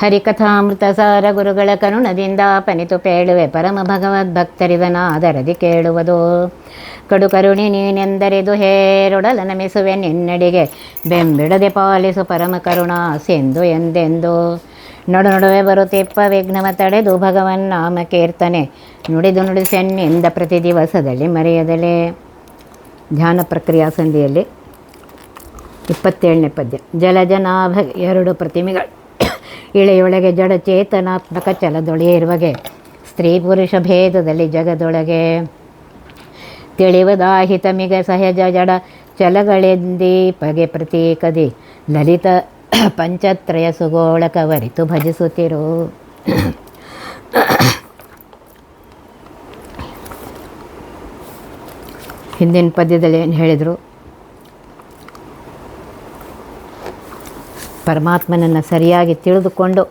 ಹರಿಕಥಾಮೃತ ಸಾರ ಗುರುಗಳ ಕರುಣದಿಂದ ಪನಿತು ಪೇಳುವೆ ಪರಮ ಭಗವದ್ಭಕ್ತರಿದನಾದರದಿ ಕೇಳುವುದು. ಕಡು ಕರುಣಿ ನೀನೆಂದರಿದು ಹೇರೊಡಲ ನಮಿಸುವೆ ನಿನ್ನಡಿಗೆ ಬೆಂಬಿಡದೆ ಪಾಲಿಸು ಪರಮ ಕರುಣಾ ಸಿಂಧು ಎಂದೆಂದು. ನಡು ನಡುವೆ ಬರುತ್ತಿಪ್ಪ ವಿಘ್ನವ ತಡೆದು ಭಗವನ್ ನಾಮ ಕೀರ್ತನೆ ನುಡಿದು ನುಡಿಸೆನ್ನಿಂದ ಪ್ರತಿ ದಿವಸದಲ್ಲಿ ಮರೆಯದಲೇ. ಧ್ಯಾನ ಪ್ರಕ್ರಿಯಾ ಸಂಧಿಯಲ್ಲಿ 27ನೇ ಪದ್ಯ. ಜಲಜನಾಭ ಎರಡು ಪ್ರತಿಮೆಗಳು ಇಳೆಯೊಳಗೆ ಜಡ ಚೇತನಾತ್ಮಕ ಚಲದೊಳೆಯಿರುವಗೆ ಸ್ತ್ರೀ ಪುರುಷ ಭೇದದಲ್ಲಿ ಜಗದೊಳಗೆ ತಿಳಿವದಾಹಿತ ಮಿಗ ಸಹಜ ಜಡ ಚಲಗಳೆಂದೀಪಗೆ ಪ್ರತೀಕದಿ ಲಲಿತ ಪಂಚತ್ರಯ ಸುಗೋಳಕ ವರಿತು ಭಜಿಸುತ್ತಿರು. ಹಿಂದಿನ ಪದ್ಯದಲ್ಲಿ ಏನು ಹೇಳಿದರು? ಪರಮಾತ್ಮನನ್ನು ಸರಿಯಾಗಿ ತಿಳಿದುಕೊಂಡು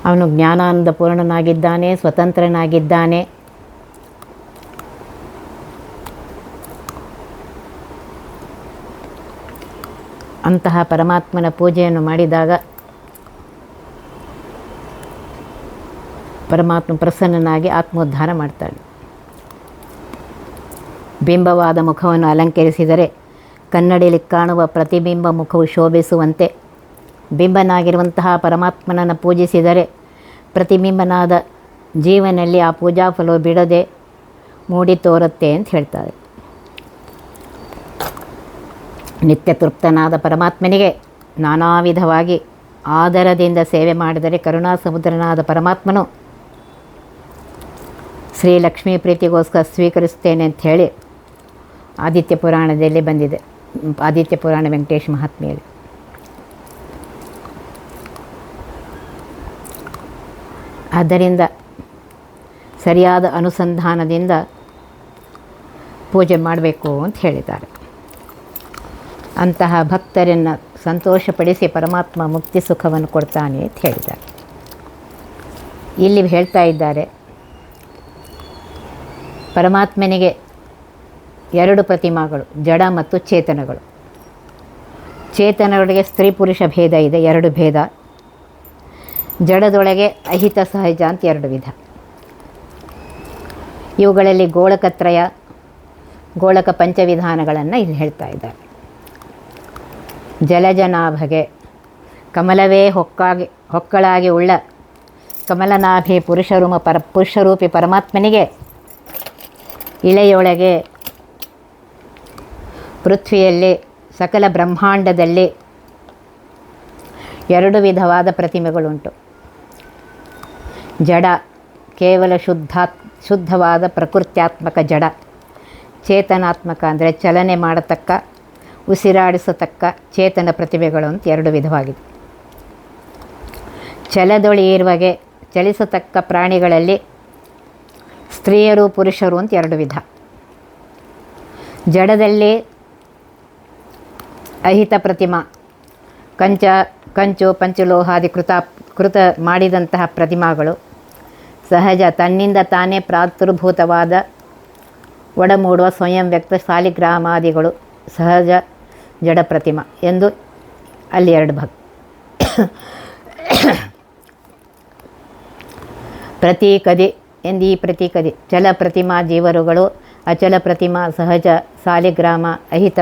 ಅವನು ಜ್ಞಾನಾನಂದ ಪೂರ್ಣನಾಗಿದ್ದಾನೆ, ಸ್ವತಂತ್ರನಾಗಿದ್ದಾನೆ. ಅಂತಹ ಪರಮಾತ್ಮನ ಪೂಜೆಯನ್ನು ಮಾಡಿದಾಗ ಪರಮಾತ್ಮ ಪ್ರಸನ್ನನಾಗಿ ಆತ್ಮೋದ್ಧಾರ ಮಾಡ್ತಾನೆ. ಬಿಂಬವಾದ ಮುಖವನ್ನು ಅಲಂಕರಿಸಿದರೆ ಕನ್ನಡಿಯಲ್ಲಿ ಕಾಣುವ ಪ್ರತಿಬಿಂಬ ಮುಖವು ಶೋಭಿಸುವಂತೆ, ಬಿಂಬನಾಗಿರುವಂತಹ ಪರಮಾತ್ಮನನ್ನು ಪೂಜಿಸಿದರೆ ಪ್ರತಿಬಿಂಬನಾದ ಜೀವನಲ್ಲಿ ಆ ಪೂಜಾ ಫಲವು ಬಿಡದೆ ಮೂಡಿ ತೋರುತ್ತೆ ಅಂತ ಹೇಳ್ತಾರೆ. ನಿತ್ಯ ತೃಪ್ತನಾದ ಪರಮಾತ್ಮನಿಗೆ ನಾನಾ ವಿಧವಾಗಿ ಆದರದಿಂದ ಸೇವೆ ಮಾಡಿದರೆ ಕರುಣಾ ಸಮುದ್ರನಾದ ಪರಮಾತ್ಮನು ಶ್ರೀ ಲಕ್ಷ್ಮೀ ಪ್ರೀತಿಗೋಸ್ಕರ ಸ್ವೀಕರಿಸ್ತೇನೆ ಅಂತ ಹೇಳಿ ಆದಿತ್ಯ ಪುರಾಣದಲ್ಲಿ ಬಂದಿದೆ. ಆದಿತ್ಯ ಪುರಾಣ ವೆಂಕಟೇಶ ಮಹಾತ್ಮೆಯಲ್ಲಿ. ಆದ್ದರಿಂದ ಸರಿಯಾದ ಅನುಸಂಧಾನದಿಂದ ಪೂಜೆ ಮಾಡಬೇಕು ಅಂತ ಹೇಳಿದ್ದಾರೆ. ಅಂತಹ ಭಕ್ತರನ್ನು ಸಂತೋಷಪಡಿಸಿ ಪರಮಾತ್ಮ ಮುಕ್ತಿ ಸುಖವನ್ನು ಕೊಡ್ತಾನೆ ಅಂತ ಹೇಳಿದ್ದಾರೆ. ಇಲ್ಲಿ ಹೇಳ್ತಾ ಇದ್ದಾರೆ, ಪರಮಾತ್ಮನಿಗೆ ಎರಡು ಪ್ರತಿಮಾಗಳು, ಜಡ ಮತ್ತು ಚೇತನಗಳು. ಚೇತನಗಳಿಗೆ ಸ್ತ್ರೀ ಪುರುಷ ಭೇದ ಇದೆ, ಎರಡು ಭೇದ. ಜಡದೊಳಗೆ ಅಹಿತ ಸಹಜ ಅಂತ ಎರಡು ವಿಧ. ಇವುಗಳಲ್ಲಿ ಗೋಳಕತ್ರಯ, ಗೋಳಕ ಪಂಚವಿಧಾನಗಳನ್ನು ಇಲ್ಲಿ ಹೇಳ್ತಾ ಇದ್ದಾರೆ. ಜಲಜನಾಭಗೆ ಕಮಲವೇ ಹೊಕ್ಕಳಾಗಿ ಉಳ್ಳ ಕಮಲನಾಭಿ ಪುರುಷರೂಪಿ ಪರಮಾತ್ಮನಿಗೆ ಇಳೆಯೊಳಗೆ ಪೃಥ್ವಿಯಲ್ಲಿ ಸಕಲ ಬ್ರಹ್ಮಾಂಡದಲ್ಲಿ ಎರಡು ವಿಧವಾದ ಪ್ರತಿಮೆಗಳುಂಟು. ಜಡ ಕೇವಲ ಶುದ್ಧವಾದ ಪ್ರಕೃತ್ಯಾತ್ಮಕ ಜಡ. ಚೇತನಾತ್ಮಕ ಅಂದರೆ ಚಲನೆ ಮಾಡತಕ್ಕ, ಉಸಿರಾಡಿಸತಕ್ಕ ಚೇತನ ಪ್ರತಿಮೆಗಳು ಅಂತ ಎರಡು ವಿಧವಾಗಿದೆ. ಚಲದೊಳೆಯಿರುವಾಗೆ ಚಲಿಸತಕ್ಕ ಪ್ರಾಣಿಗಳಲ್ಲಿ ಸ್ತ್ರೀಯರು ಪುರುಷರು ಅಂತ ಎರಡು ವಿಧ. ಜಡದಲ್ಲಿ ಅಹಿತ ಪ್ರತಿಮಾ, ಕಂಚು ಪಂಚಲೋಹಾದಿ ಕೃತ ಮಾಡಿದಂತಹ ಪ್ರತಿಮಾಗಳು ಸಹಜ ತನ್ನಿಂದ ತಾನೇ ಪ್ರಾದುರ್ಭೂತವಾದ ಒಡಮೂಡುವ ಸ್ವಯಂ ವ್ಯಕ್ತ ಸಾಲಿಗ್ರಾಮಾದಿಗಳು ಸಹಜ ಜಡ ಪ್ರತಿಮಾ ಎಂದು ಅಲ್ಲಿ ಎರಡು ಭಾಗ. ಪ್ರತೀಕದಿ ಎಂದು ಈ ಪ್ರತೀಕದಿ ಚಲ ಪ್ರತಿಮಾ ಜೀವರುಗಳು, ಅಚಲ ಪ್ರತಿಮಾ ಸಹಜ ಸಾಲಿಗ್ರಾಮ, ಅಹಿತ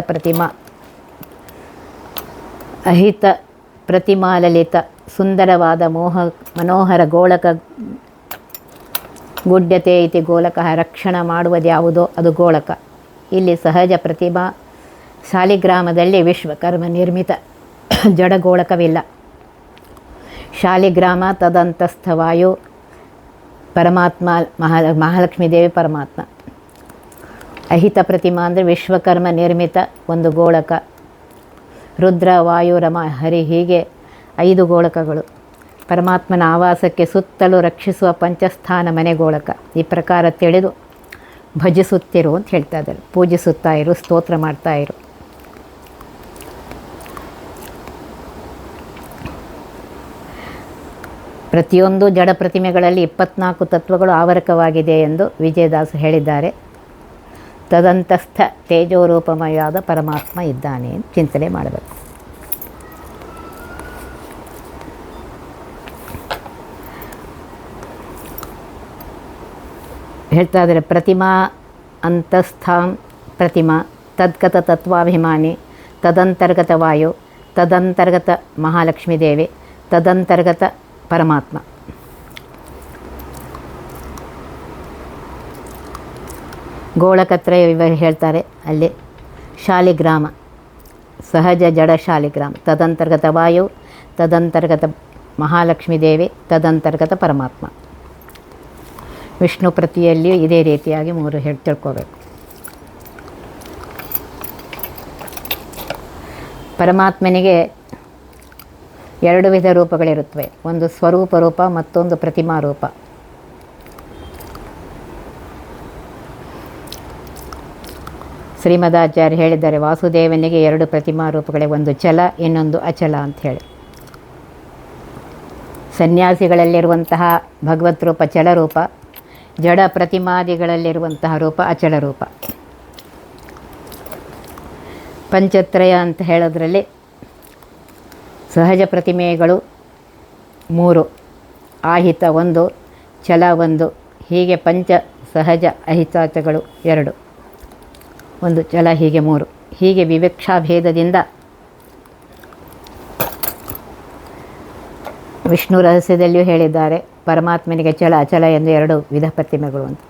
ಪ್ರತಿಮಾ ಲಲಿತ ಸುಂದರವಾದ ಮನೋಹರ ಗೋಳಕ ಗುಡ್ಯತೆ ಇತಿ ಗೋಲಕ ರಕ್ಷಣ ಮಾಡುವುದ್ಯಾವುದೋ ಅದು ಗೋಳಕ. ಇಲ್ಲಿ ಸಹಜ ಪ್ರತಿಮಾ ಶಾಲಿಗ್ರಾಮದಲ್ಲಿ ವಿಶ್ವಕರ್ಮ ನಿರ್ಮಿತ ಜಡಗೋಳಕವಿಲ್ಲ. ಶಾಲಿಗ್ರಾಮ ತದಂತಸ್ಥವಾಯು ಪರಮಾತ್ಮ ಮಹಾಲಕ್ಷ್ಮೀ ದೇವಿ ಪರಮಾತ್ಮ. ಅಹಿತ ಪ್ರತಿಮಾ ಅಂದರೆ ವಿಶ್ವಕರ್ಮ ನಿರ್ಮಿತ ಒಂದು ಗೋಳಕ. ರುದ್ರ ವಾಯು ರಮ ಹರಿ ಹೀಗೆ 5 ಗೋಳಕಗಳು. ಪರಮಾತ್ಮನ ಆವಾಸಕ್ಕೆ ಸುತ್ತಲೂ ರಕ್ಷಿಸುವ ಪಂಚಸ್ಥಾನ ಮನೆ ಗೋಳಕ. ಈ ಪ್ರಕಾರ ತಿಳಿದು ಭಜಿಸುತ್ತಿರು ಅಂತ ಹೇಳ್ತಾ ಇದ್ದಾರೆ. ಪೂಜಿಸುತ್ತಾ ಇರು, ಸ್ತೋತ್ರ ಮಾಡ್ತಾ ಇರು. ಪ್ರತಿಯೊಂದು ಜಡ ಪ್ರತಿಮೆಗಳಲ್ಲಿ 24 ತತ್ವಗಳು ಆವರಕವಾಗಿದೆ ಎಂದು ವಿಜಯದಾಸ ಹೇಳಿದ್ದಾರೆ. ತದಂತಸ್ಥ ತೇಜೋರೂಪಮಯಾದ ಪರಮಾತ್ಮ ಇದ್ದಾನೆ ಚಿಂತನೆ ಮಾಡಬೇಕು. ಹೇಳ್ತಾ ಇದ್ದಾರೆ, ಪ್ರತಿಮಾ ಅಂತಸ್ಥಾಂ ಪ್ರತಿಮಾ ತದ್ಗತ ತತ್ವಾಭಿಮಾನಿ ತದಂತರ್ಗತ ವಾಯು ತದಂತರ್ಗತ ಮಹಾಲಕ್ಷ್ಮೀ ದೇವಿ ತದಂತರ್ಗತ ಪರಮಾತ್ಮ. ಗೋಳಕತ್ರ ಇವರು ಹೇಳ್ತಾರೆ ಅಲ್ಲಿ ಶಾಲಿಗ್ರಾಮ, ಸಹಜ ಜಡ ಶಾಲಿಗ್ರಾಮ, ತದಂತರ್ಗತ ವಾಯು ತದಂತರ್ಗತ ಮಹಾಲಕ್ಷ್ಮೀ ದೇವಿ ತದಂತರ್ಗತ ಪರಮಾತ್ಮ. ವಿಷ್ಣು ಪ್ರತಿಯಲ್ಲಿಯೂ ಇದೇ ರೀತಿಯಾಗಿ 3 ತಿಳ್ಕೋಬೇಕು. ಪರಮಾತ್ಮನಿಗೆ 2 ವಿಧ ರೂಪಗಳಿರುತ್ತವೆ, ಒಂದು ಸ್ವರೂಪ ರೂಪ, ಮತ್ತೊಂದು ಪ್ರತಿಮಾ ರೂಪ. ಶ್ರೀಮದಾಚಾರ್ಯ ಹೇಳಿದ್ದಾರೆ, ವಾಸುದೇವನಿಗೆ 2 ಪ್ರತಿಮಾ ರೂಪಗಳೇ, ಒಂದು ಚಲ, ಇನ್ನೊಂದು ಅಚಲ ಅಂತ ಹೇಳಿ. ಸನ್ಯಾಸಿಗಳಲ್ಲಿರುವಂತಹ ಭಗವತ್ ರೂಪ ಚಲರೂಪ, ಜಡ ಪ್ರತಿಮಾದಿಗಳಲ್ಲಿರುವಂತಹ ರೂಪ ಅಚಲ ರೂಪ. ಪಂಚತ್ರಯ ಅಂತ ಹೇಳೋದ್ರಲ್ಲಿ ಸಹಜ ಪ್ರತಿಮೆಗಳು 3, ಆಹಿತ 1, ಚಲ 1, ಹೀಗೆ ಪಂಚ ಸಹಜ ಅಹಿತಾಚಗಳು 2, ಒಂದು ಚಲ, ಹೀಗೆ 3. ಹೀಗೆ ವಿವಕ್ಷಾಭೇದದಿಂದ ವಿಷ್ಣು ರಹಸ್ಯದಲ್ಲಿಯೂ ಹೇಳಿದ್ದಾರೆ, ಪರಮಾತ್ಮನಿಗೆ ಚಲ ಅಚಲ ಎಂದು 2 ವಿಧ ಪ್ರತಿಮೆಗಳು ಅಂತ.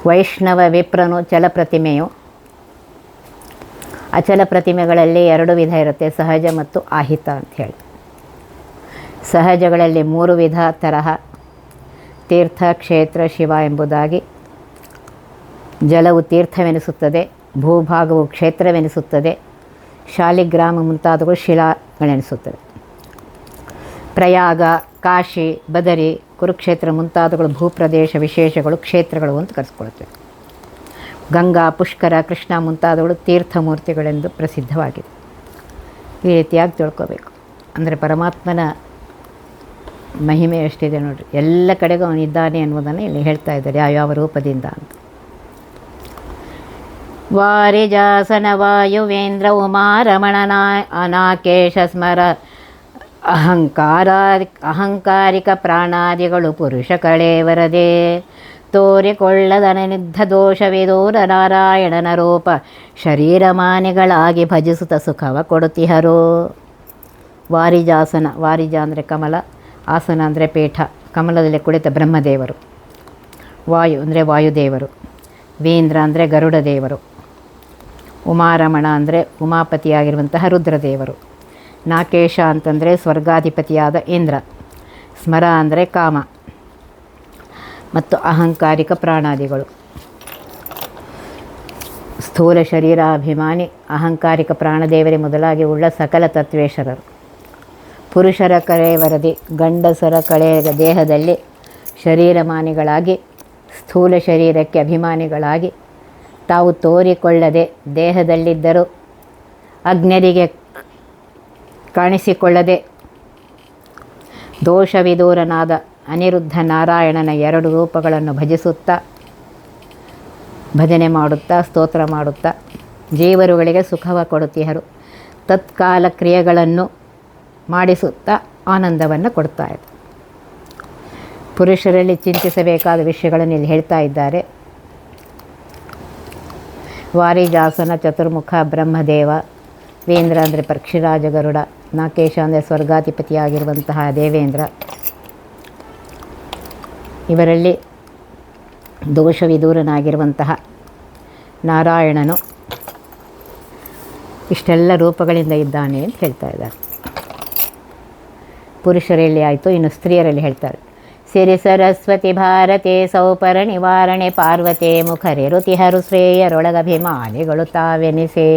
ವೈಷ್ಣವ ವಿಪ್ರನು ಚಲ ಪ್ರತಿಮೆಯು, ಅಚಲ ಪ್ರತಿಮೆಗಳಲ್ಲಿ 2 ವಿಧ ಇರುತ್ತೆ, ಸಹಜ ಮತ್ತು ಆಹಿತ ಅಂತ ಹೇಳಿ. ಸಹಜಗಳಲ್ಲಿ 3 ವಿಧ ತರಹ, ತೀರ್ಥ, ಕ್ಷೇತ್ರ, ಶಿವ ಎಂಬುದಾಗಿ. ಜಲವು ತೀರ್ಥವೆನಿಸುತ್ತದೆ, ಭೂಭಾಗವು ಕ್ಷೇತ್ರವೆನಿಸುತ್ತದೆ, ಶಾಲಿಗ್ರಾಮ ಮುಂತಾದವುಗಳು ಶಿಲಾಗಳೆನಿಸುತ್ತವೆ. ಪ್ರಯಾಗ, ಕಾಶಿ, ಬದರಿ, ಕುರುಕ್ಷೇತ್ರ ಮುಂತಾದವುಗಳು ಭೂಪ್ರದೇಶ ವಿಶೇಷಗಳು, ಕ್ಷೇತ್ರಗಳು ಅಂತ ಕರೆಸ್ಕೊಳ್ತೇವೆ. ಗಂಗಾ, ಪುಷ್ಕರ, ಕೃಷ್ಣ ಮುಂತಾದವುಗಳು ತೀರ್ಥಮೂರ್ತಿಗಳೆಂದು ಪ್ರಸಿದ್ಧವಾಗಿದೆ. ಈ ರೀತಿಯಾಗಿ ತಿಳ್ಕೋಬೇಕು. ಅಂದರೆ ಪರಮಾತ್ಮನ ಮಹಿಮೆ ಎಷ್ಟಿದೆ ನೋಡಿರಿ, ಎಲ್ಲ ಕಡೆಗೂ ಅವನಿದ್ದಾನೆ ಅನ್ನೋದನ್ನು ಇಲ್ಲಿ ಹೇಳ್ತಾ ಇದ್ದಾರೆ, ಯಾವ ರೂಪದಿಂದ ಅಂತ. ವಾರಿಜಾಸನ ವಾಯುವೇಂದ್ರ ಉಮಾರಮಣನ ಅನಾಕೇಶ ಸ್ಮರ ಅಹಂಕಾರಿಕ ಪ್ರಾಣಾದಿಗಳು ಪುರುಷ ಕಳೇವರದೆ ತೋರಿಕೊಳ್ಳದನಿದ್ದ ದೋಷವಿದೂರ ನಾರಾಯಣನ ರೂಪ ಶರೀರಮಾನಿಗಳಾಗಿ ಭಜಿಸುತ್ತ ಸುಖವ ಕೊಡುತ್ತಿಹರು. ವಾರಿಜಾಸನ, ವಾರಿಜ ಅಂದರೆ ಕಮಲ, ಆಸನ ಅಂದರೆ ಪೀಠ, ಕಮಲದಲ್ಲಿ ಕುಳಿತ ಬ್ರಹ್ಮದೇವರು. ವಾಯು ಅಂದರೆ ವಾಯುದೇವರು, ವೀಂದ್ರ ಅಂದರೆ ಗರುಡ ದೇವರು, ಉಮಾರಮಣ ಅಂದರೆ ಉಮಾಪತಿಯಾಗಿರುವಂತಹ ರುದ್ರದೇವರು, ನಾಕೇಶ ಅಂತಂದರೆ ಸ್ವರ್ಗಾಧಿಪತಿಯಾದ ಇಂದ್ರ, ಸ್ಮರ ಅಂದರೆ ಕಾಮ, ಮತ್ತು ಅಹಂಕಾರಿಕ ಪ್ರಾಣಾದಿಗಳು. ಸ್ಥೂಲ ಶರೀರಾಭಿಮಾನಿ ಅಹಂಕಾರಿಕ ಪ್ರಾಣದೇವರೇ ಮೊದಲಾಗಿ ಉಳ್ಳ ಸಕಲ ತತ್ವೇಶ್ವರರು. ಪುರುಷರ ಕಳೆ ವರದಿ, ಗಂಡಸರ ಕಳೆ ದೇಹದಲ್ಲಿ ಶರೀರಮಾನಿಗಳಾಗಿ, ಸ್ಥೂಲ ಶರೀರಕ್ಕೆ ಅಭಿಮಾನಿಗಳಾಗಿ, ತಾವು ತೋರಿಕೊಳ್ಳದೆ ದೇಹದಲ್ಲಿದ್ದರೂ ಅಜ್ಞರಿಗೆ ಕಾಣಿಸಿಕೊಳ್ಳದೆ ದೋಷವಿದೂರನಾದ ಅನಿರುದ್ಧ ನಾರಾಯಣನ 2 ರೂಪಗಳನ್ನು ಭಜಿಸುತ್ತಾ, ಭಜನೆ ಮಾಡುತ್ತಾ, ಸ್ತೋತ್ರ ಮಾಡುತ್ತಾ ಜೀವರುಗಳಿಗೆ ಸುಖವ ಕೊಡುತ್ತೀಹರು. ತತ್ಕಾಲ ಕ್ರಿಯೆಗಳನ್ನು ಮಾಡಿಸುತ್ತಾ ಆನಂದವನ್ನು ಕೊಡ್ತಾ ಇದೆ. ಪುರುಷರಲ್ಲಿ ಚಿಂತಿಸಬೇಕಾದ ವಿಷಯಗಳನ್ನು ಇಲ್ಲಿ ಹೇಳ್ತಾ ಇದ್ದಾರೆ. ವಾರಿಜಾಸನ ಚತುರ್ಮುಖ ಬ್ರಹ್ಮದೇವ, ವೇಂದ್ರ ಅಂದರೆ ಪಕ್ಷಿರಾಜ ಗರುಡ, ನಾಕೇಶ ಅಂದರೆ ಸ್ವರ್ಗಾಧಿಪತಿಯಾಗಿರುವಂತಹ ದೇವೇಂದ್ರ. ಇವರಲ್ಲಿ ದೋಷವಿದೂರನಾಗಿರುವಂತಹ ನಾರಾಯಣನು ಇಷ್ಟೆಲ್ಲ ರೂಪಗಳಿಂದ ಇದ್ದಾನೆ ಅಂತ ಹೇಳ್ತಾ ಇದ್ದಾರೆ. ಪುರುಷರಲ್ಲಿ ಆಯಿತು, ಇನ್ನು ಸ್ತ್ರೀಯರಲ್ಲಿ ಹೇಳ್ತಾರೆ. ಸಿರಿ ಸರಸ್ವತಿ ಭಾರತೆ ಸೌಪರ ನಿವಾರಣೆ ಪಾರ್ವತೆ ಮುಖರೆ ಋತಿಹರು ಶ್ರೇಯರೊಳಗಭಿಮಾನಿಗಳು ತಾವೆನಿಸೆ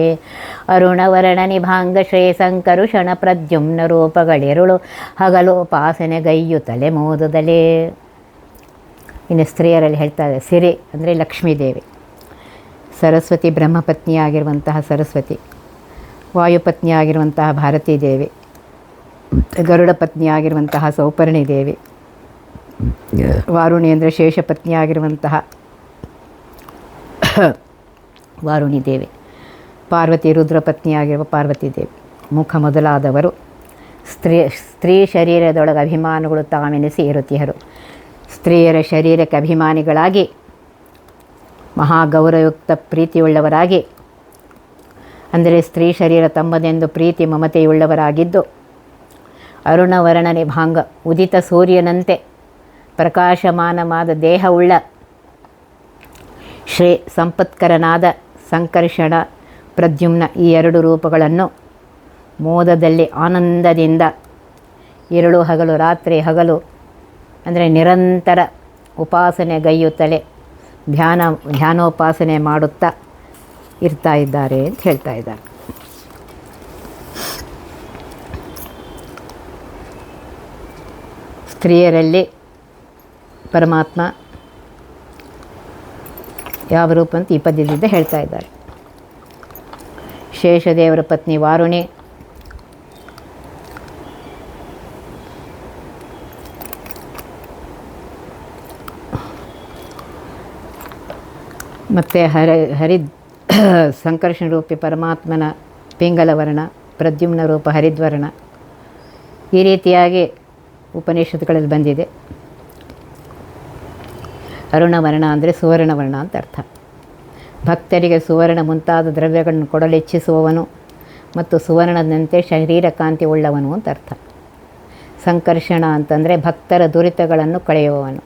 ಅರುಣವರ್ಣ ನಿಭಾಂಗ ಶ್ರೇಯಸಂಕರುಷಣ ಪ್ರದ್ಯುಮ್ನ ರೂಪಗಳಿರುಳು ಹಗಲೋಪಾಸನೆಗೈಯುತ್ತಲೆ ಮೋದದಲೇ. ಇನ್ನು ಸ್ತ್ರೀಯರಲ್ಲಿ ಹೇಳ್ತಾರೆ. ಸಿರಿ ಅಂದರೆ ಲಕ್ಷ್ಮೀದೇವಿ, ಸರಸ್ವತಿ ಬ್ರಹ್ಮಪತ್ನಿಯಾಗಿರುವಂತಹ ಸರಸ್ವತಿ, ವಾಯುಪತ್ನಿಯಾಗಿರುವಂತಹ ಭಾರತೀ ದೇವಿ, ಗರುಡ ಪತ್ನಿಯಾಗಿರುವಂತಹ ಸೌಪರ್ಣಿ ದೇವಿ, ವಾರುಣಿ ಅಂದರೆ ಶೇಷಪತ್ನಿಯಾಗಿರುವಂತಹ ವಾರುಣಿ ದೇವಿ, ಪಾರ್ವತಿ ರುದ್ರಪತ್ನಿಯಾಗಿರುವ ಪಾರ್ವತಿ ದೇವಿ, ಮುಖ ಮೊದಲಾದವರು ಸ್ತ್ರೀ ಶರೀರದೊಳಗೆ ಅಭಿಮಾನಗಳು ತಾವೆನಿಸಿ ಇರುತ್ತೀಹರು. ಸ್ತ್ರೀಯರ ಶರೀರಕ್ಕೆ ಅಭಿಮಾನಿಗಳಾಗಿ ಮಹಾಗೌರವಯುಕ್ತ ಪ್ರೀತಿಯುಳ್ಳವರಾಗಿ, ಅಂದರೆ ಸ್ತ್ರೀ ಶರೀರ ತಮ್ಮದೆಂದು ಪ್ರೀತಿ ಮಮತೆಯುಳ್ಳವರಾಗಿದ್ದು, ಅರುಣವರ್ಣ ನಿಭಾಂಗ ಉದಿತ ಸೂರ್ಯನಂತೆ ಪ್ರಕಾಶಮಾನವಾದ ದೇಹವುಳ್ಳ ಶ್ರೀ ಸಂಪತ್ಕರನಾದ ಸಂಕರ್ಷಣ ಪ್ರದ್ಯುಮ್ನ ಈ ಎರಡು ರೂಪಗಳನ್ನು ಮೋದದಲ್ಲಿ ಆನಂದದಿಂದ ഇരുಳು ಹಗಲು ರಾತ್ರಿ ಹಗಲು ಅಂದರೆ ನಿರಂತರ ಉಪಾಸನೆಗೈಯುತ್ತಲೇ ಧ್ಯಾನೋಪಾಸನೆ ಮಾಡುತ್ತಾ ಇರ್ತಾ ಇದ್ದಾರೆ ಅಂತ ಹೇಳ್ತಾ ಇದ್ದಾರೆ. ಸ್ತ್ರೀಯರಲ್ಲಿ ಪರಮಾತ್ಮ ಯಾವ ರೂಪ ಅಂತ ಈ ಪದ್ಯದಿಂದ ಹೇಳ್ತಾ ಇದ್ದಾರೆ. ಶೇಷದೇವರ ಪತ್ನಿ ವಾರುಣಿ, ಮತ್ತು ಹರಿ ಸಂಕರ್ಷಣ ರೂಪಿ ಪರಮಾತ್ಮನ ಪಿಂಗಲವರ್ಣ, ಪ್ರದ್ಯುಮ್ನ ರೂಪ ಹರಿದ್ವರ್ಣ. ಈ ರೀತಿಯಾಗಿ ಉಪನಿಷತ್ತುಗಳಲ್ಲಿ ಬಂದಿದೆ. ಅರುಣವರ್ಣ ಅಂದರೆ ಸುವರ್ಣವರ್ಣ ಅಂತ ಅರ್ಥ. ಭಕ್ತರಿಗೆ ಸುವರ್ಣ ಮುಂತಾದ ದ್ರವ್ಯಗಳನ್ನು ಕೊಡಲು ಇಚ್ಛಿಸುವವನು ಮತ್ತು ಸುವರ್ಣದಂತೆ ಶರೀರ ಕಾಂತಿ ಉಳ್ಳವನು ಅಂತ ಅರ್ಥ. ಸಂಕರ್ಷಣ ಅಂತಂದರೆ ಭಕ್ತರ ದುರಿತಗಳನ್ನು ಕಳೆಯುವವನು.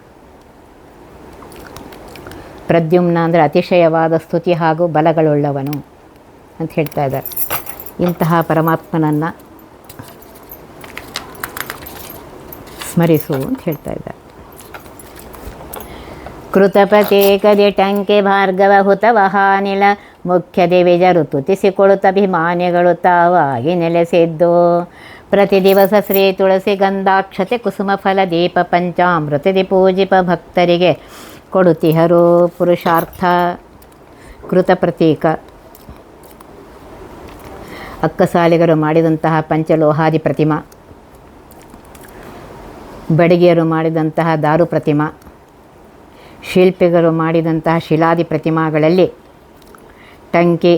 ಪ್ರದ್ಯುಮ್ನ ಅಂದರೆ ಅತಿಶಯವಾದ ಸ್ತುತಿ ಹಾಗೂ ಬಲಗಳುಳ್ಳವನು ಅಂತ ಹೇಳ್ತಾ ಇದ್ದಾರೆ. ಇಂತಹ ಪರಮಾತ್ಮನನ್ನು ಸ್ಮರಿಸು ಅಂತ ಹೇಳ್ತಾ ಇದ್ದಾರೆ. ಕೃತಪತೆ ಕದಿಟಂಕೆ ಭಾರ್ಗವ ಹುತವಹಾನಿಲ ಮುಖ್ಯ ದಿವಿಜರು ತುತಿಸಿಕೊಳ್ಳುತ್ತಭಿಮಾನಿಗಳು ತಾವಾಗಿ ನೆಲೆಸಿದ್ದು. ಪ್ರತಿ ದಿವಸ ಶ್ರೀ ತುಳಸಿ ಗಂಧಾಕ್ಷತೆ ಕುಸುಮ ಫಲ ದೀಪ ಪಂಚಾಮೃತದಿ ಪೂಜಿಪ ಭಕ್ತರಿಗೆ ಕೊಡುತಿಹರು ಪುರುಷಾರ್ಥ. ಕೃತ ಪ್ರತೀಕ ಅಕ್ಕಸಾಲಿಗರು ಮಾಡಿದಂತಹ ಪಂಚಲೋಹಾದಿ ಪ್ರತಿಮಾ, ಬಡಿಗೆಯರು ಮಾಡಿದಂತಹ ದಾರು ಪ್ರತಿಮಾ, ಶಿಲ್ಪಿಗರು ಮಾಡಿದಂತಹ ಶಿಲಾದಿ ಪ್ರತಿಮಾಗಳಲ್ಲಿ ಟಂಕಿ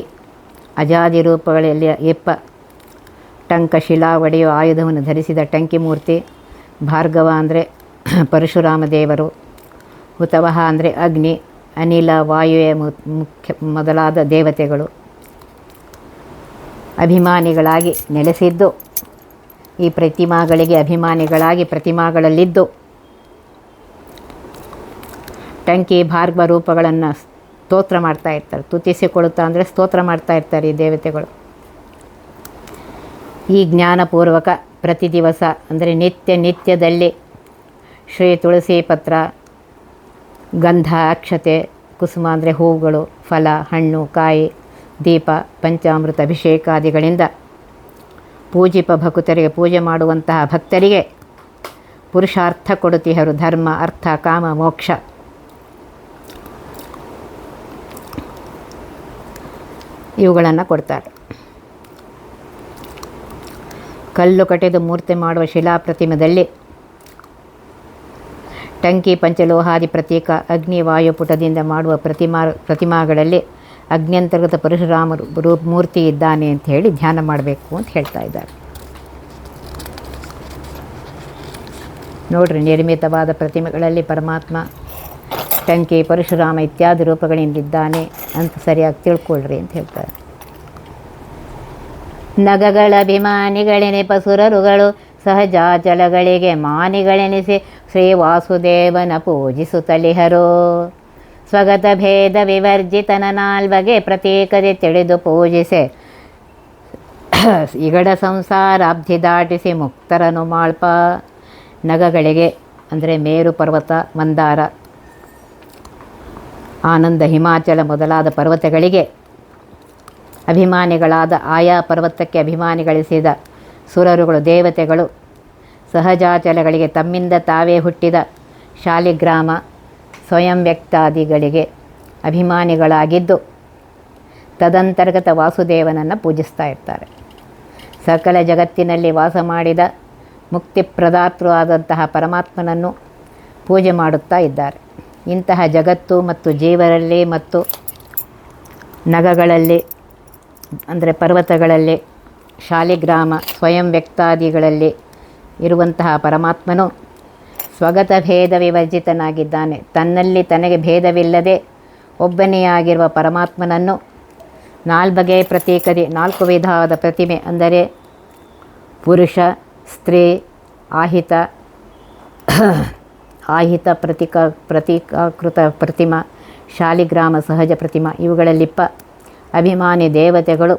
ಅಜಾದಿ ರೂಪಗಳಲ್ಲಿ ಟಂಕ ಶಿಲಾ ಒಡೆಯುವ ಆಯುಧವನ್ನು ಧರಿಸಿದ ಟಂಕಿ ಮೂರ್ತಿ, ಭಾರ್ಗವ ಅಂದರೆ ಪರಶುರಾಮ ದೇವರು, ಹುತವಹ ಅಂದರೆ ಅಗ್ನಿ, ಅನಿಲ, ವಾಯುವೆ ಮುಖ್ಯ ಮೊದಲಾದ ದೇವತೆಗಳು ಅಭಿಮಾನಿಗಳಾಗಿ ನೆಲೆಸಿದ್ದು, ಈ ಪ್ರತಿಮಾಗಳಿಗೆ ಅಭಿಮಾನಿಗಳಾಗಿ ಪ್ರತಿಮಾಗಳಲ್ಲಿದ್ದು ಟಂಕಿ ಭಾರ್ಗವ ರೂಪಗಳನ್ನು ಸ್ತೋತ್ರ ಮಾಡ್ತಾ ಇರ್ತಾರೆ. ತುತಿಸಿಕೊಳ್ಳುತ್ತಾ ಅಂದರೆ ಸ್ತೋತ್ರ ಮಾಡ್ತಾ ಇರ್ತಾರೆ ಈ ದೇವತೆಗಳು. ಈ ಜ್ಞಾನಪೂರ್ವಕ ಪ್ರತಿ ದಿವಸ ಅಂದರೆ ನಿತ್ಯದಲ್ಲಿ ಶ್ರೀ ತುಳಸಿ ಪತ್ರ, ಗಂಧ, ಅಕ್ಷತೆ, ಕುಸುಮ ಅಂದರೆ ಹೂವುಗಳು, ಫಲ, ಹಣ್ಣು, ಕಾಯಿ, ದೀಪ, ಪಂಚಾಮೃತ ಅಭಿಷೇಕಾದಿಗಳಿಂದ ಪೂಜಿಪ ಭಕ್ತರಿಗೆ ಪೂಜೆ ಮಾಡುವಂತಹ ಭಕ್ತರಿಗೆ ಪುರುಷಾರ್ಥ ಕೊಡುತಿಹರು. ಧರ್ಮ, ಅರ್ಥ, ಕಾಮ, ಮೋಕ್ಷ ಇವುಗಳನ್ನು ಕೊಡ್ತಾರೆ. ಕಲ್ಲು ಕಟೆದು ಮೂರ್ತಿ ಮಾಡುವ ಶಿಲಾಪ್ರತಿಮೆಯಲ್ಲಿ ಟಂಕಿ ಪಂಚಲೋಹಾದಿ ಪ್ರತೀಕ, ಅಗ್ನಿ ವಾಯುಪುಟದಿಂದ ಮಾಡುವ ಪ್ರತಿಮಾಗಳಲ್ಲಿ ಅಗ್ನ್ಯಂತರ್ಗತ ಪರಶುರಾಮ ಮೂರ್ತಿ ಇದ್ದಾನೆ ಅಂತ ಹೇಳಿ ಧ್ಯಾನ ಮಾಡಬೇಕು ಅಂತ ಹೇಳ್ತಾ ಇದ್ದಾರೆ. ನೋಡ್ರಿ, ನಿರ್ಮಿತವಾದ ಪ್ರತಿಮೆಗಳಲ್ಲಿ ಪರಮಾತ್ಮ ಟಂಕಿ, ಪರಶುರಾಮ ಇತ್ಯಾದಿ ರೂಪಗಳಿಂದಿದ್ದಾನೆ ಅಂತ ಸರಿಯಾಗಿ ತಿಳ್ಕೊಳ್ರಿ ಅಂತ ಹೇಳ್ತಾರೆ. ನಗಗಳ ಅಭಿಮಾನಿಗಳೆನೆಪ ಸುರರುಗಳು ಸಹಜಾಚಲಗಳಿಗೆ ಮಾನಿಗಳೆನಿಸಿ ಶ್ರೀ ವಾಸುದೇವನ ಪೂಜಿಸುತ್ತಲಿಹರು. ಸ್ವಗತ ಭೇದ ವಿವರ್ಜಿತನ ನಾಲ್ವಗೆ ಪ್ರತೀಕದೆ ತಿಳಿದು ಪೂಜಿಸೆ ಇಗಡ ಸಂಸಾರಾಬ್ಧಿ ದಾಟಿಸಿ ಮುಕ್ತರನು ಮಾಳ್ಪ. ನಗಗಳಿಗೆ ಅಂದರೆ ಮೇರು ಪರ್ವತ, ಮಂದಾರ, ಆನಂದ, ಹಿಮಾಚಲ ಮೊದಲಾದ ಪರ್ವತಗಳಿಗೆ ಅಭಿಮಾನಿಗಳಾದ ಆಯಾ ಪರ್ವತಕ್ಕೆ ಅಭಿಮಾನಿಗಳಿಸಿದ ಸುರರುಗಳು, ದೇವತೆಗಳು ಸಹಜಾಚಲಗಳಿಗೆ ತಮ್ಮಿಂದ ತಾವೇ ಹುಟ್ಟಿದ ಶಾಲಿಗ್ರಾಮ, ಸ್ವಯಂ ವ್ಯಕ್ತಾದಿಗಳಿಗೆ ಅಭಿಮಾನಿಗಳಾಗಿದ್ದು ತದಂತರ್ಗತ ವಾಸುದೇವನನ್ನು ಪೂಜಿಸ್ತಾ ಇರ್ತಾರೆ. ಸಕಲ ಜಗತ್ತಿನಲ್ಲಿ ವಾಸ ಮಾಡಿದ ಮುಕ್ತಿಪ್ರದಾತೃ ಆದಂತಹ ಪರಮಾತ್ಮನನ್ನು ಪೂಜೆ ಮಾಡುತ್ತಾ ಇದ್ದಾರೆ. ಇಂತಹ ಜಗತ್ತು ಮತ್ತು ಜೀವರಲ್ಲಿ ಮತ್ತು ನಗಗಳಲ್ಲಿ ಅಂದರೆ ಪರ್ವತಗಳಲ್ಲಿ, ಶಾಲಿಗ್ರಾಮ, ಸ್ವಯಂ ವ್ಯಕ್ತಾದಿಗಳಲ್ಲಿ ಇರುವಂತಹ ಪರಮಾತ್ಮನು ಸ್ವಗತ ಭೇದ ವಿವರ್ಜಿತನಾಗಿದ್ದಾನೆ. ತನ್ನಲ್ಲಿ ತನಗೆ ಭೇದವಿಲ್ಲದೆ ಒಬ್ಬನೆಯಾಗಿರುವ ಪರಮಾತ್ಮನನ್ನು ನಾಲ್ಬಗೆಯ ಪ್ರತೀಕದಿ 4 ವಿಧವಾದ ಪ್ರತಿಮೆ ಅಂದರೆ ಪುರುಷ, ಸ್ತ್ರೀ, ಆಹಿತ ಪ್ರತೀಕಾಕೃತ ಪ್ರತಿಮಾ, ಶಾಲಿಗ್ರಾಮ ಸಹಜ ಪ್ರತಿಮಾ ಇವುಗಳಲ್ಲಿಪ್ಪ ಅಭಿಮಾನಿ ದೇವತೆಗಳು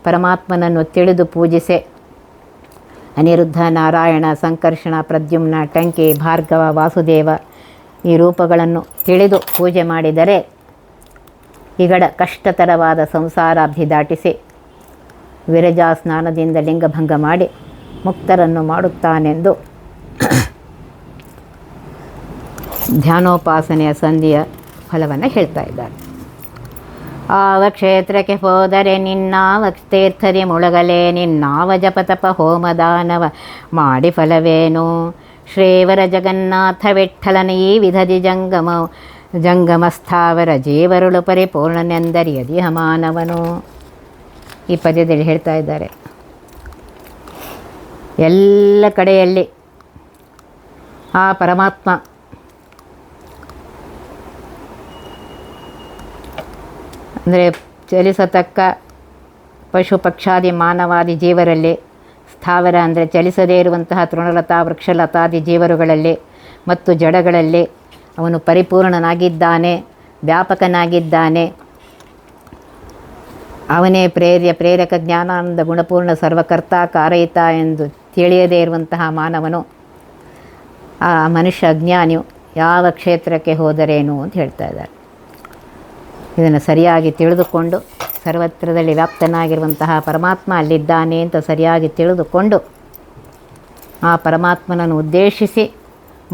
ಪರಮಾತ್ಮನನ್ನು ತಿಳಿದು ಪೂಜಿಸೆ ಅನಿರುದ್ಧ, ನಾರಾಯಣ, ಸಂಕರ್ಷಣ, ಪ್ರದ್ಯುಮ್ನ, ಟಂಕಿ, ಭಾರ್ಗವ, ವಾಸುದೇವ ಈ ರೂಪಗಳನ್ನು ತಿಳಿದು ಪೂಜೆ ಮಾಡಿದರೆ ಈಗಡ ಕಷ್ಟತರವಾದ ಸಂಸಾರಾಬ್ಧಿ ದಾಟಿಸಿ ವಿರಜಾ ಸ್ನಾನದಿಂದ ಲಿಂಗಭಂಗ ಮಾಡಿ ಮುಕ್ತರನ್ನು ಮಾಡುತ್ತಾನೆಂದು ಧ್ಯಾನೋಪಾಸನೆಯ ಸಂಧಿಯ ಫಲವನ್ನು ಹೇಳ್ತಾ ಇದ್ದಾರೆ. ಆವ ಕ್ಷೇತ್ರಕ್ಕೆ ಹೋದರೆ ನಿನ್ನಾವ ತೀರ್ಥದಿ ಮುಳುಗಲೇ, ನಿನ್ನಾವ ಜಪತಪ ಹೋಮದಾನವ ಮಾಡಿ ಫಲವೇನು. ಶ್ರೀವರ ಜಗನ್ನಾಥ ವಿಠ್ಠಲನ ಈ ವಿಧದಿ ಜಂಗಮಸ್ಥಾವರ ಜೀವರುಳು ಪರಿಪೂರ್ಣನೆಂದರಿಯದಿ ಹಮಾನವನು. ಈ ಪದ್ಯದಲ್ಲಿ ಹೇಳ್ತಾ ಇದ್ದಾರೆ, ಎಲ್ಲ ಕಡೆಯಲ್ಲಿ ಆ ಪರಮಾತ್ಮ ಅಂದರೆ ಚಲಿಸತಕ್ಕ ಪಶು ಪಕ್ಷಾದಿ ಮಾನವಾದಿ ಜೀವರಲ್ಲಿ, ಸ್ಥಾವರ ಅಂದರೆ ಚಲಿಸದೇ ಇರುವಂತಹ ತೃಣಲತಾ ವೃಕ್ಷಲತಾದಿ ಜೀವರುಗಳಲ್ಲಿ ಮತ್ತು ಜಡಗಳಲ್ಲಿ ಅವನು ಪರಿಪೂರ್ಣನಾಗಿದ್ದಾನೆ, ವ್ಯಾಪಕನಾಗಿದ್ದಾನೆ. ಅವನೇ ಪ್ರೇರಕ ಜ್ಞಾನಾನಂದ ಗುಣಪೂರ್ಣ ಸರ್ವಕರ್ತ ಕಾರಯಿತ ಎಂದು ತಿಳಿಯದೇ ಇರುವಂತಹ ಮಾನವನು, ಆ ಮನುಷ್ಯ ಅಜ್ಞಾನಿಯು ಯಾವ ಕ್ಷೇತ್ರಕ್ಕೆ ಹೋದರೇನು ಅಂತ ಹೇಳ್ತಾ ಇದ್ದಾರೆ. ಇದನ್ನು ಸರಿಯಾಗಿ ತಿಳಿದುಕೊಂಡು ಸರ್ವತ್ರದಲ್ಲಿ ವ್ಯಾಪ್ತನಾಗಿರುವಂತಹ ಪರಮಾತ್ಮ ಅಲ್ಲಿದ್ದಾನೆ ಅಂತ ಸರಿಯಾಗಿ ತಿಳಿದುಕೊಂಡು ಆ ಪರಮಾತ್ಮನನ್ನು ಉದ್ದೇಶಿಸಿ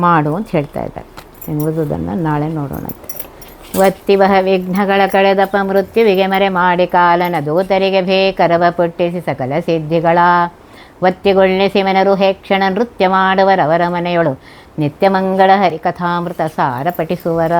ಮಾಡು ಅಂತ ಹೇಳ್ತಾ ಇದ್ದಾರೆ. ಎಂಬುದನ್ನು ನಾಳೆ ನೋಡೋಣಂತೆ. ಒತ್ತಿವಹ ವಿಘ್ನಗಳ ಕಳೆದಪ ಮೃತ್ಯುವಿಗೆ ಮರೆ ಮಾಡಿ ಕಾಲನ ದೂತರಿಗೆ ಬೇಕರವ ಪುಟ್ಟಿಸಿ ಸಕಲ ಸಿದ್ಧಿಗಳ ಒತ್ತಿಗೊಳ್ಳಿಸಿ ಮನರು ಹೇಕ್ಷಣ ನೃತ್ಯ ಮಾಡುವರವರ ಮನೆಯೊಳು ನಿತ್ಯ ಮಂಗಳ ಹರಿಕಥಾಮೃತ ಸಾರ ಪಠಿಸುವರ.